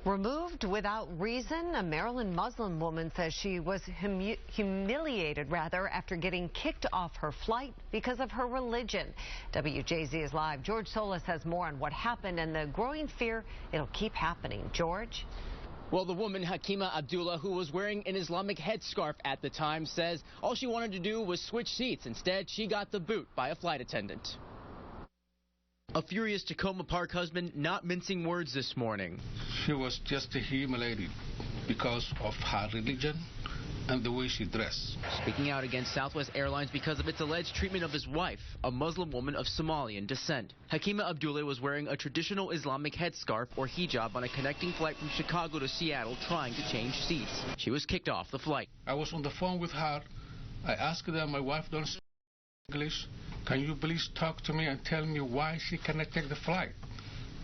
Removed without reason, a Maryland Muslim woman says she was humiliated after getting kicked off her flight because of her religion. WJZ is live. George Solis has more on what happened and the growing fear it'll keep happening. George? Well, the woman, Hakima Abdullah, who was wearing an Islamic headscarf at the time, says all she wanted to do was switch seats. Instead, she got the boot by a flight attendant. A furious Tacoma Park husband not mincing words this morning. She was just humiliated because of her religion and the way she dressed. Speaking out against Southwest Airlines because of its alleged treatment of his wife, a Muslim woman of Somalian descent. Hakima Abdullah was wearing a traditional Islamic headscarf or hijab on a connecting flight from Chicago to Seattle trying to change seats. She was kicked off the flight. I was on the phone with her. I asked her, my wife don't speak English. Can you please talk to me and tell me why she cannot take the flight?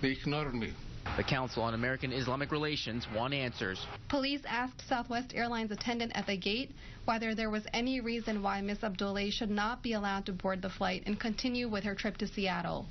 They ignored me. The Council on American-Islamic Relations want answers. Police asked Southwest Airlines attendant at the gate whether there was any reason why Ms. Abdullah should not be allowed to board the flight and continue with her trip to Seattle.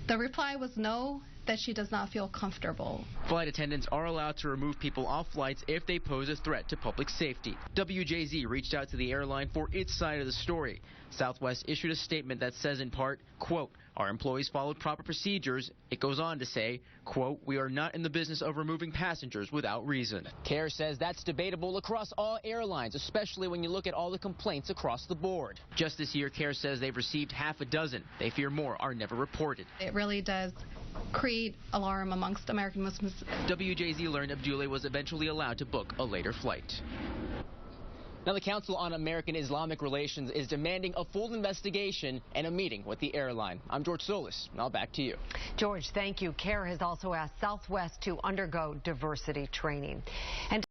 The reply was no, that she does not feel comfortable. Flight attendants are allowed to remove people off flights if they pose a threat to public safety. WJZ reached out to the airline for its side of the story. Southwest issued a statement that says in part, quote, our employees followed proper procedures. It goes on to say, quote, we are not in the business of removing passengers without reason. CAIR says that's debatable across all airlines, especially when you look at all the complaints across the board. Just this year, CAIR says they've received half a dozen. They fear more are never reported. It really does create alarm amongst American Muslims. WJZ learned Abdullah was eventually allowed to book a later flight. Now, the Council on American-Islamic Relations is demanding a full investigation and a meeting with the airline. I'm George Solis. Now back to you. George, thank you. CAIR has also asked Southwest to undergo diversity training. And